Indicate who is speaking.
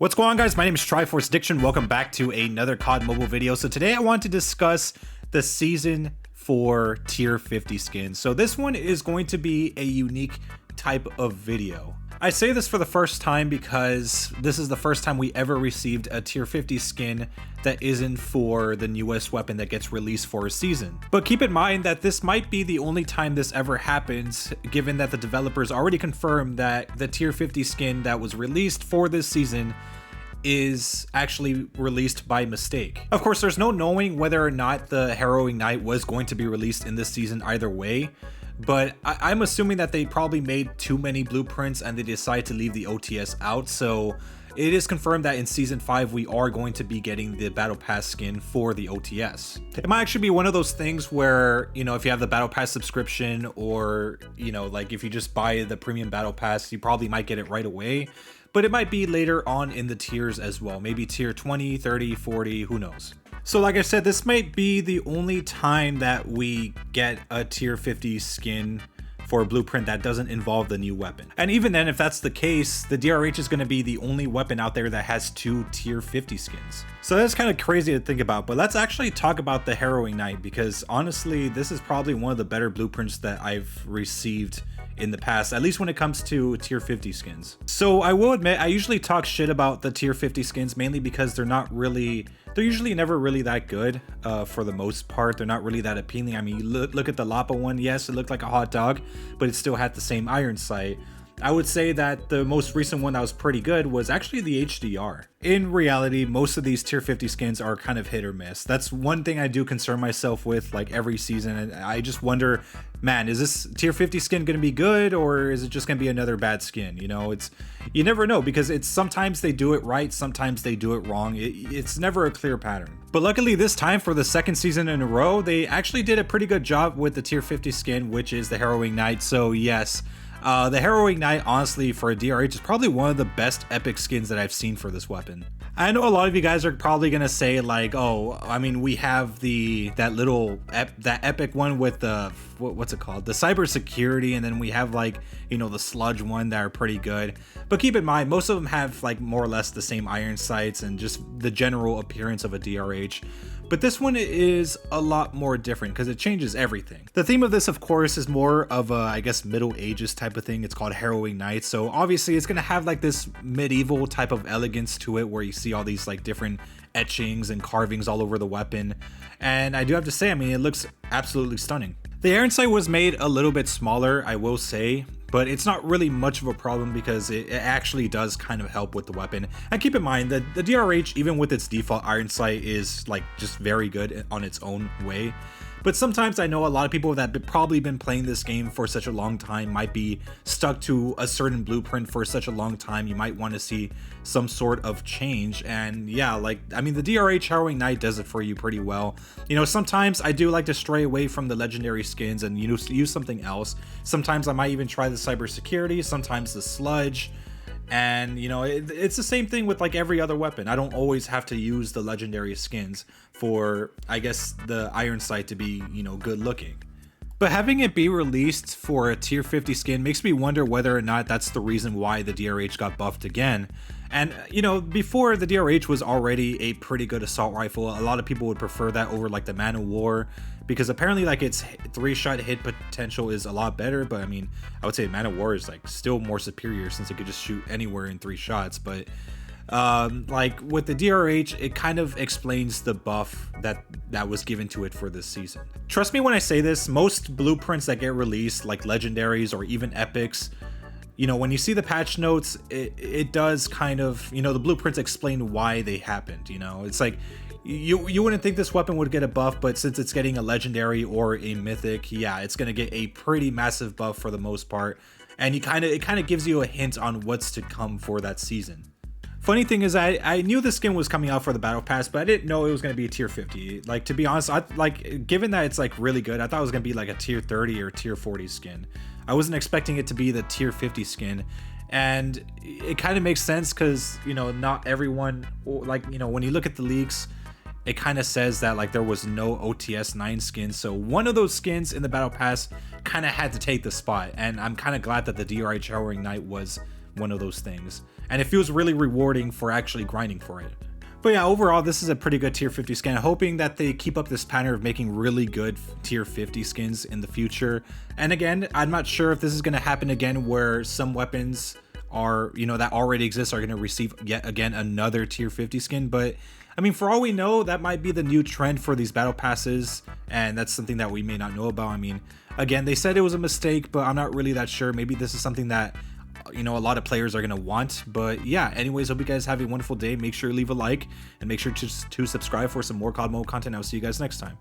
Speaker 1: What's going on, guys? My name is Triforce Diction. Welcome back to another COD mobile video. So today I want to discuss the Season 4 Tier 50 skins. So this one is going to be a unique type of video. I say this for the first time because this is the first time we ever received a Tier 50 skin that isn't for the newest weapon that gets released for a season. But keep in mind that this might be the only time this ever happens, given that the developers already confirmed that the Tier 50 skin that was released for this season is actually released by mistake. Of course, there's no knowing whether or not the Harrowing Night was going to be released in this season either way, but I'm assuming that they probably made too many blueprints and they decided to leave the OTS out. So it is confirmed that in Season 5 we are going to be getting the Battle Pass skin for the OTS. It might actually be one of those things where, you know, if you have the Battle Pass subscription, or, you know, like if you just buy the premium Battle Pass, you probably might get it right away. But it might be later on in the tiers as well. Maybe tier 20, 30, 40, who knows. So like I said, this might be the only time that we get a tier 50 skin for a blueprint that doesn't involve the new weapon. And even then, if that's the case, the DRH is going to be the only weapon out there that has 2 tier 50 skins. So that's kind of crazy to think about, but let's actually talk about the Harrowing Night, because honestly, this is probably one of the better blueprints that I've received in the past, at least when it comes to tier 50 skins. So I will admit, I usually talk shit about the tier 50 skins mainly because they're usually never really that good. For the most part, they're not really that appealing. I mean, look at the Lapa one. Yes, it looked like a hot dog, but it still had the same iron sight. I would say that the most recent one that was pretty good was actually the HDR. In reality, most of these tier 50 skins are kind of hit or miss. That's one thing I do concern myself with, like, every season, and I just wonder, man, is this tier 50 skin going to be good, or is it just going to be another bad skin? You know, you never know, because it's sometimes they do it right, sometimes they do it wrong. It's never a clear pattern. But luckily this time, for the second season in a row, they actually did a pretty good job with the tier 50 skin, which is the Harrowing Night. So yes, the Harrowing Night, honestly, for a DRH is probably one of the best epic skins that I've seen for this weapon. I know a lot of you guys are probably gonna say, like, oh, I mean, we have that epic one with the what's it called, the cybersecurity, and then we have, like, you know, the sludge one that are pretty good. But keep in mind, most of them have, like, more or less the same iron sights and just the general appearance of a DRH. But this one is a lot more different because it changes everything. The theme of this, of course, is more of a, I guess, Middle Ages type of thing. It's called Harrowing Night. So obviously it's going to have like this medieval type of elegance to it, where you see all these like different etchings and carvings all over the weapon. And I do have to say, I mean, it looks absolutely stunning. The iron sight was made a little bit smaller, I will say, but it's not really much of a problem because it actually does kind of help with the weapon. And keep in mind that the DRH, even with its default iron sight, is like just very good on its own way. But sometimes I know a lot of people that have probably been playing this game for such a long time might be stuck to a certain blueprint for such a long time. You might want to see some sort of change. And yeah, like, I mean, the DRH Harrowing Night does it for you pretty well. You know, sometimes I do like to stray away from the legendary skins and, you know, use something else. Sometimes I might even try the cybersecurity, sometimes the sludge. And, you know, it's the same thing with like every other weapon. I don't always have to use the legendary skins for, I guess, the iron sight to be, you know, good looking. But having it be released for a tier 50 skin makes me wonder whether or not that's the reason why the DRH got buffed again. And, you know, before, the DRH was already a pretty good assault rifle. A lot of people would prefer that over like the Man of War, because apparently like its 3-shot hit potential is a lot better. But I mean, I would say Man of War is like still more superior since it could just shoot anywhere in 3 shots. But like with the DRH, it kind of explains the buff that was given to it for this season. Trust me when I say this, most blueprints that get released, like legendaries or even epics, you know, when you see the patch notes, it does kind of, you know, the blueprints explain why they happened. You know, it's like you wouldn't think this weapon would get a buff, but since it's getting a legendary or a mythic, yeah, it's gonna get a pretty massive buff for the most part. And it kind of gives you a hint on what's to come for that season. Funny thing is, I knew the skin was coming out for the Battle Pass, but I didn't know it was going to be a tier 50. Like, to be honest, given that it's like really good, I thought it was going to be like a tier 30 or tier 40 skin. I wasn't expecting it to be the tier 50 skin. And it kind of makes sense because, you know, not everyone, like, you know, when you look at the leaks, it kind of says that like there was no OTS 9 skins. So one of those skins in the Battle Pass kind of had to take the spot. And I'm kind of glad that the DRH Harrowing Night was one of those things. and it feels really rewarding for actually grinding for it. But yeah, overall, this is a pretty good tier 50 skin. Hoping that they keep up this pattern of making really good tier 50 skins in the future. And again, I'm not sure if this is going to happen again where some weapons are, that already exist are going to receive yet again another tier 50 skin. But I mean, for all we know, that might be the new trend for these battle passes. And that's something that we may not know about. I mean, again, they said it was a mistake, but I'm not really that sure. Maybe this is something that a lot of players are going to want. But yeah, anyways, hope you guys have a wonderful day. Make sure to leave a like and make sure to subscribe for some more COD mode content. I'll see you guys next time.